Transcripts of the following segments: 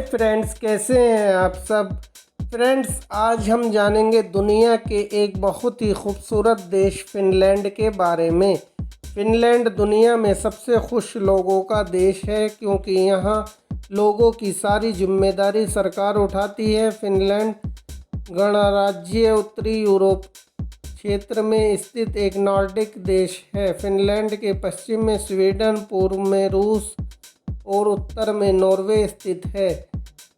Friends, कैसे हैं आप सब। फ्रेंड्स, आज हम जानेंगे दुनिया के एक बहुत ही खूबसूरत देश फिनलैंड के बारे में। फिनलैंड दुनिया में सबसे खुश लोगों का देश है क्योंकि यहाँ लोगों की सारी जिम्मेदारी सरकार उठाती है। फिनलैंड गणराज्य उत्तरी यूरोप क्षेत्र में स्थित एक नॉर्डिक देश है। फिनलैंड के पश्चिम में स्वीडन, पूर्व में रूस और उत्तर में नॉर्वे स्थित है,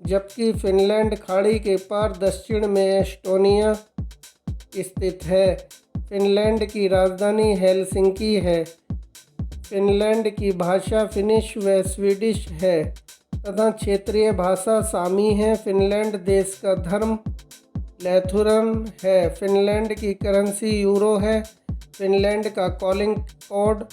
जबकि फिनलैंड खाड़ी के पार दक्षिण में एस्टोनिया स्थित है। फिनलैंड की राजधानी हेलसिंकी है। फिनलैंड की भाषा फिनिश व स्वीडिश है तथा क्षेत्रीय भाषा सामी है। फिनलैंड देश का धर्म लैथुरन है। फिनलैंड की करेंसी यूरो है। फिनलैंड का कॉलिंग कोड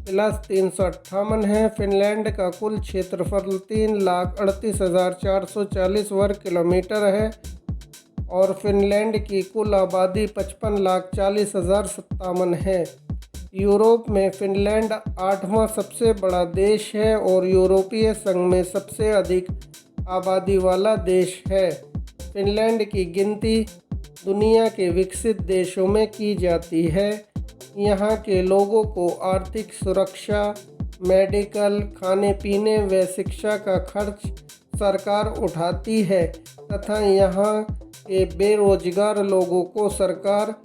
+358 है। फिनलैंड का कुल क्षेत्रफल 3,38,440 वर्ग किलोमीटर है और फिनलैंड की कुल आबादी 55,40,057 है। यूरोप में फिनलैंड 8वां सबसे बड़ा देश है और यूरोपीय संघ में सबसे अधिक आबादी वाला देश है। फिनलैंड की गिनती दुनिया के विकसित देशों में की जाती है। यहाँ के लोगों को आर्थिक सुरक्षा, मेडिकल, खाने पीने व शिक्षा का खर्च सरकार उठाती है तथा यहाँ के बेरोजगार लोगों को सरकार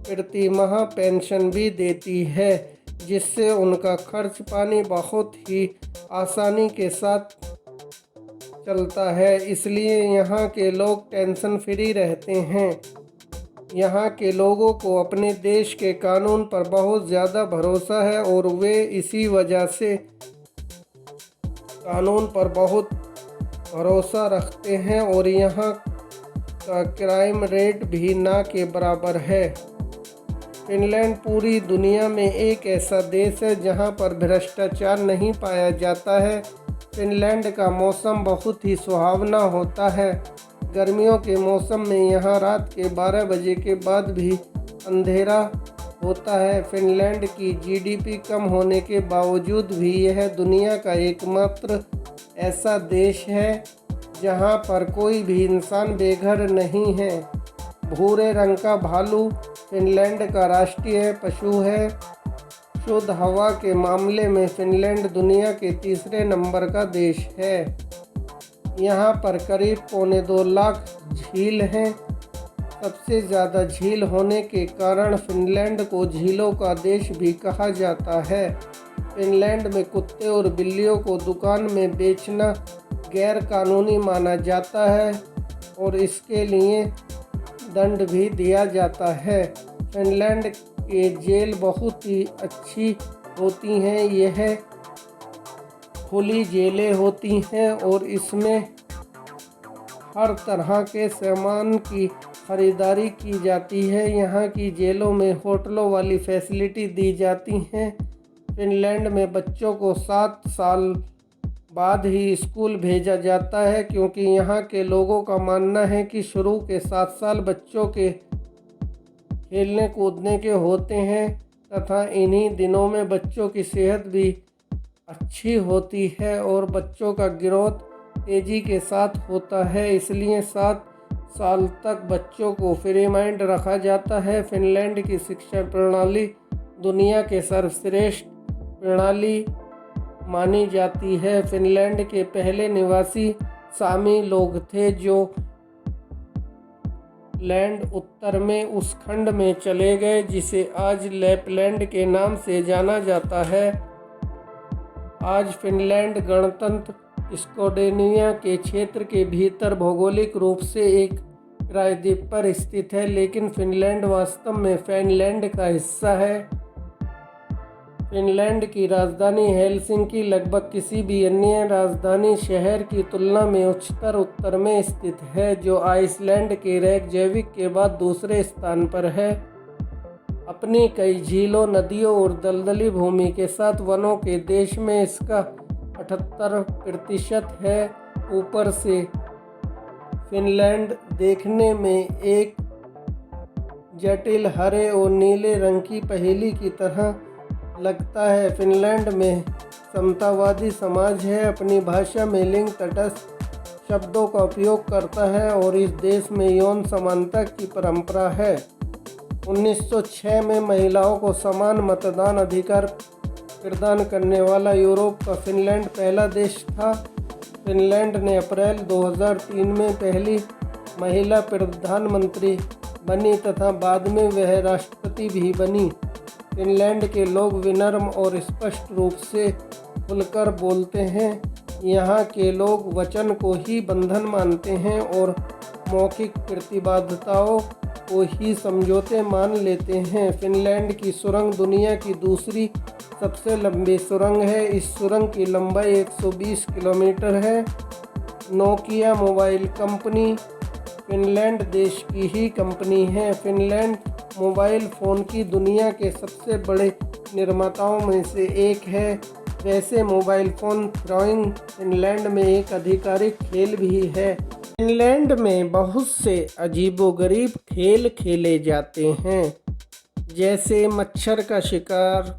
प्रति माह पेंशन भी देती है, जिससे उनका खर्च पानी बहुत ही आसानी के साथ चलता है। इसलिए यहाँ के लोग टेंशन फ्री रहते हैं। यहाँ के लोगों को अपने देश के कानून पर बहुत ज़्यादा भरोसा है और वे इसी वजह से कानून पर बहुत भरोसा रखते हैं और यहाँ का क्राइम रेट भी ना के बराबर है। फिनलैंड पूरी दुनिया में एक ऐसा देश है जहाँ पर भ्रष्टाचार नहीं पाया जाता है। फिनलैंड का मौसम बहुत ही सुहावना होता है। गर्मियों के मौसम में यहाँ रात के 12 बजे के बाद भी अंधेरा होता है। फिनलैंड की जीडीपी कम होने के बावजूद भी यह दुनिया का एकमात्र ऐसा देश है जहाँ पर कोई भी इंसान बेघर नहीं है। भूरे रंग का भालू फिनलैंड का राष्ट्रीय पशु है। शुद्ध हवा के मामले में फिनलैंड दुनिया के तीसरे नंबर का देश है। यहाँ पर करीब 2.25 लाख झील हैं। सबसे ज़्यादा झील होने के कारण फिनलैंड को झीलों का देश भी कहा जाता है। फिनलैंड में कुत्ते और बिल्लियों को दुकान में बेचना गैर कानूनी माना जाता है और इसके लिए दंड भी दिया जाता है। फिनलैंड के जेल बहुत ही अच्छी होती हैं। यह खुली जेलें होती हैं और इसमें हर तरह के सामान की खरीदारी की जाती है। यहाँ की जेलों में होटलों वाली फैसिलिटी दी जाती हैं। फिनलैंड में बच्चों को 7 साल बाद ही स्कूल भेजा जाता है क्योंकि यहाँ के लोगों का मानना है कि शुरू के 7 साल बच्चों के खेलने कूदने के होते हैं तथा इन्हीं दिनों में बच्चों की सेहत भी अच्छी होती है और बच्चों का ग्रोथ तेज़ी के साथ होता है। इसलिए 7 साल तक बच्चों को फ्री माइंड रखा जाता है। फिनलैंड की शिक्षा प्रणाली दुनिया के सर्वश्रेष्ठ प्रणाली मानी जाती है। फिनलैंड के पहले निवासी सामी लोग थे जो लैंड उत्तर में उस खंड में चले गए जिसे आज लैपलैंड के नाम से जाना जाता है। आज फिनलैंड गणतंत्र स्कोडेनिया के क्षेत्र के भीतर भौगोलिक रूप से एक प्रायद्वीप पर स्थित है, लेकिन फिनलैंड वास्तव में फिनलैंड का हिस्सा है। फिनलैंड की राजधानी हेलसिंकी लगभग किसी भी अन्य राजधानी शहर की तुलना में उच्चतर उत्तर में स्थित है, जो आइसलैंड के रेकजेविक के बाद दूसरे स्थान पर है। अपनी कई झीलों, नदियों और दलदली भूमि के साथ वनों के देश में इसका 78% है। ऊपर से फिनलैंड देखने में एक जटिल हरे और नीले रंग की पहेली की तरह लगता है। फिनलैंड में समतावादी समाज है। अपनी भाषा में लिंग तटस्थ शब्दों का उपयोग करता है और इस देश में यौन समानता की परंपरा है। 1906 में महिलाओं को समान मतदान अधिकार प्रदान करने वाला यूरोप का फिनलैंड पहला देश था। फिनलैंड ने अप्रैल 2003 में पहली महिला प्रधानमंत्री बनी तथा बाद में वह राष्ट्रपति भी बनी। फिनलैंड के लोग विनम्र और स्पष्ट रूप से खुलकर बोलते हैं। यहाँ के लोग वचन को ही बंधन मानते हैं और मौखिक प्रतिबद्धताओं को ही समझौते मान लेते हैं। फिनलैंड की सुरंग दुनिया की दूसरी सबसे लंबी सुरंग है। इस सुरंग की लंबाई 120 किलोमीटर है। नोकिया मोबाइल कंपनी फिनलैंड देश की ही कंपनी है। फिनलैंड मोबाइल फ़ोन की दुनिया के सबसे बड़े निर्माताओं में से एक है। वैसे मोबाइल फ़ोन थ्रोइंग फिनलैंड में एक आधिकारिक खेल भी है। फिनलैंड में बहुत से अजीबोगरीब खेल खेले जाते हैं, जैसे मच्छर का शिकार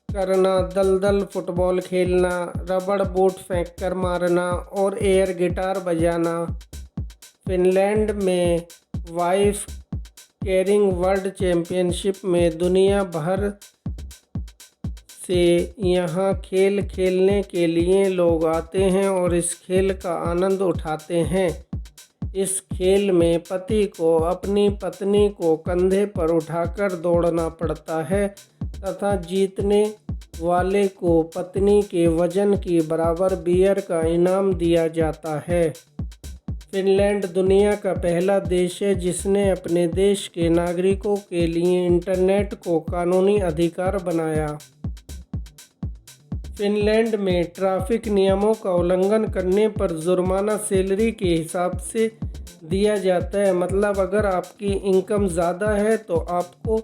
करना, दलदल फुटबॉल खेलना, रबड़ बोट फेंककर मारना और एयर गिटार बजाना। फिनलैंड में वाइफ कैरिंग वर्ल्ड चैंपियनशिप में दुनिया भर से यहाँ खेल खेलने के लिए लोग आते हैं और इस खेल का आनंद उठाते हैं। इस खेल में पति को अपनी पत्नी को कंधे पर उठाकर दौड़ना पड़ता है तथा जीतने वाले को पत्नी के वजन की बराबर बियर का इनाम दिया जाता है। फिनलैंड दुनिया का पहला देश है जिसने अपने देश के नागरिकों के लिए इंटरनेट को कानूनी अधिकार बनाया। फिनलैंड में ट्रैफिक नियमों का उल्लंघन करने पर जुर्माना सैलरी के हिसाब से दिया जाता है। मतलब अगर आपकी इनकम ज़्यादा है तो आपको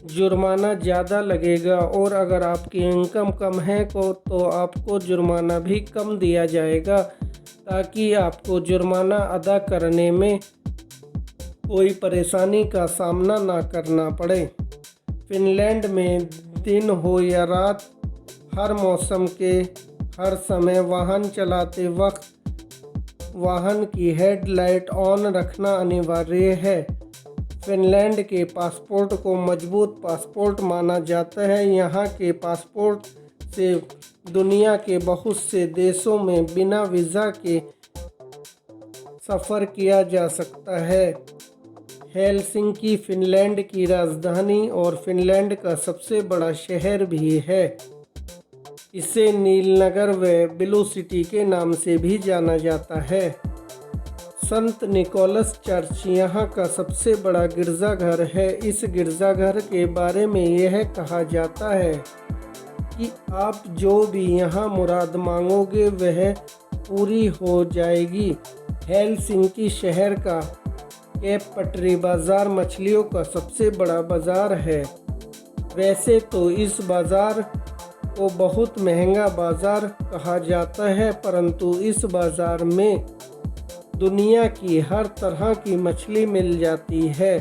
जुर्माना ज़्यादा लगेगा और अगर आपकी इनकम कम है तो आपको जुर्माना भी कम दिया जाएगा, ताकि आपको जुर्माना अदा करने में कोई परेशानी का सामना ना करना पड़े। फिनलैंड में दिन हो या रात, हर मौसम के हर समय वाहन चलाते वक्त वाहन की हेडलाइट ऑन रखना अनिवार्य है। फिनलैंड के पासपोर्ट को मजबूत पासपोर्ट माना जाता है। यहाँ के पासपोर्ट से दुनिया के बहुत से देशों में बिना वीज़ा के सफ़र किया जा सकता है। हेलसिंकी फिनलैंड की राजधानी और फिनलैंड का सबसे बड़ा शहर भी है। इसे नीलनगर व ब्लू सिटी के नाम से भी जाना जाता है। संत निकोलस चर्च यहाँ का सबसे बड़ा गिरजाघर है। इस गिरजाघर के बारे में यह कहा जाता है कि आप जो भी यहाँ मुराद मांगोगे वह पूरी हो जाएगी। हेलसिंकी शहर का कैप पटरी बाज़ार मछलियों का सबसे बड़ा बाज़ार है। वैसे तो इस बाज़ार को बहुत महंगा बाज़ार कहा जाता है, परंतु इस बाज़ार में दुनिया की हर तरह की मछली मिल जाती है।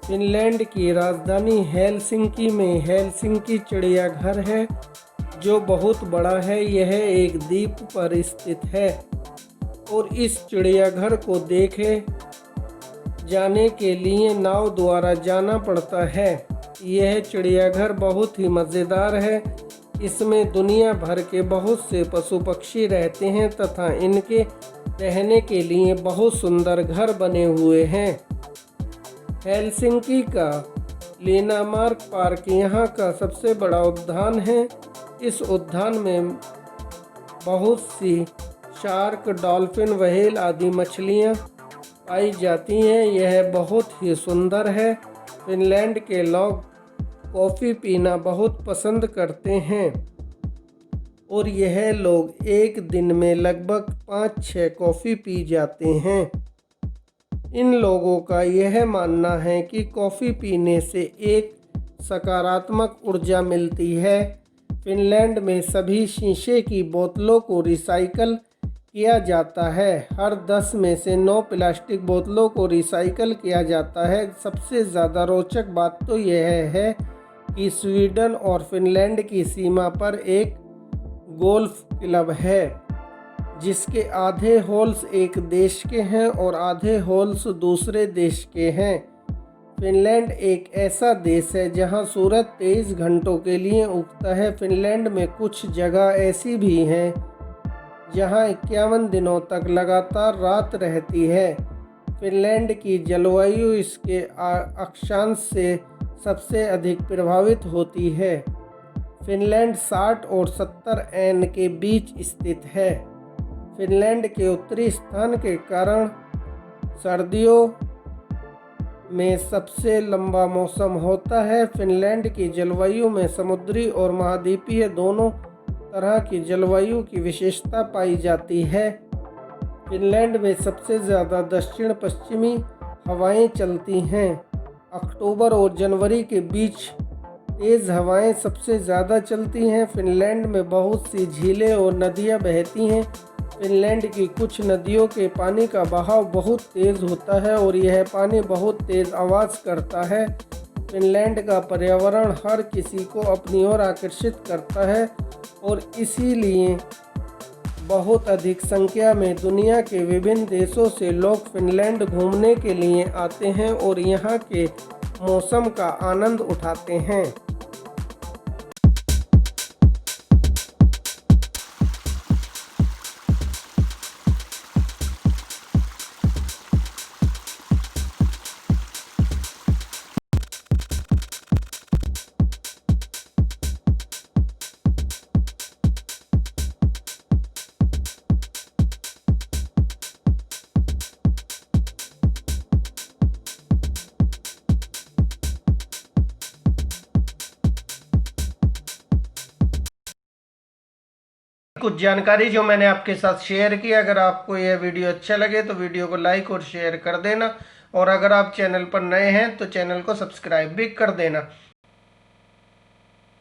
फिनलैंड की राजधानी हेलसिंकी में हेलसिंकी चिड़ियाघर है, जो बहुत बड़ा है। यह एक द्वीप पर स्थित है और इस चिड़ियाघर को देखे जाने के लिए नाव द्वारा जाना पड़ता है। यह चिड़ियाघर बहुत ही मज़ेदार है। इसमें दुनिया भर के बहुत से पशु पक्षी रहते हैं तथा इनके रहने के लिए बहुत सुंदर घर बने हुए हैं। हेलसिंकी का लेनामार्क पार्क यहाँ का सबसे बड़ा उद्यान है। इस उद्यान में बहुत सी शार्क, डॉल्फिन, व्हेल आदि मछलियाँ पाई जाती हैं। यह बहुत ही सुंदर है। फिनलैंड के लोग कॉफ़ी पीना बहुत पसंद करते हैं और यह लोग एक दिन में लगभग 5-6 कॉफ़ी पी जाते हैं। इन लोगों का यह मानना है कि कॉफ़ी पीने से एक सकारात्मक ऊर्जा मिलती है। फिनलैंड में सभी शीशे की बोतलों को रिसाइकल किया जाता है। हर 10 में से 9 प्लास्टिक बोतलों को रिसाइकल किया जाता है। सबसे ज़्यादा रोचक बात तो यह है कि स्वीडन और फिनलैंड की सीमा पर एक गोल्फ क्लब है, जिसके आधे होल्स एक देश के हैं और आधे होल्स दूसरे देश के हैं। फिनलैंड एक ऐसा देश है जहां सूरज 23 घंटों के लिए उगता है। फिनलैंड में कुछ जगह ऐसी भी हैं जहां 51 दिनों तक लगातार रात रहती है। फिनलैंड की जलवायु इसके अक्षांश से सबसे अधिक प्रभावित होती है। फिनलैंड 60 और 70 एन के बीच स्थित है। फिनलैंड के उत्तरी स्थान के कारण सर्दियों में सबसे लंबा मौसम होता है। फिनलैंड की जलवायु में समुद्री और महाद्वीपीय दोनों तरह की जलवायु की विशेषता पाई जाती है। फिनलैंड में सबसे ज़्यादा दक्षिण पश्चिमी हवाएं चलती हैं। अक्टूबर और जनवरी के बीच तेज़ हवाएं सबसे ज़्यादा चलती हैं। फिनलैंड में बहुत सी झीलें और नदियां बहती हैं। फिनलैंड की कुछ नदियों के पानी का बहाव बहुत तेज़ होता है और यह पानी बहुत तेज़ आवाज़ करता है। फिनलैंड का पर्यावरण हर किसी को अपनी ओर आकर्षित करता है और इसीलिए बहुत अधिक संख्या में दुनिया के विभिन्न देशों से लोग फिनलैंड घूमने के लिए आते हैं और यहाँ के मौसम का आनंद उठाते हैं। कुछ जानकारी जो मैंने आपके साथ शेयर की, अगर आपको यह वीडियो अच्छा लगे तो वीडियो को लाइक और शेयर कर देना और अगर आप चैनल पर नए हैं तो चैनल को सब्सक्राइब भी कर देना।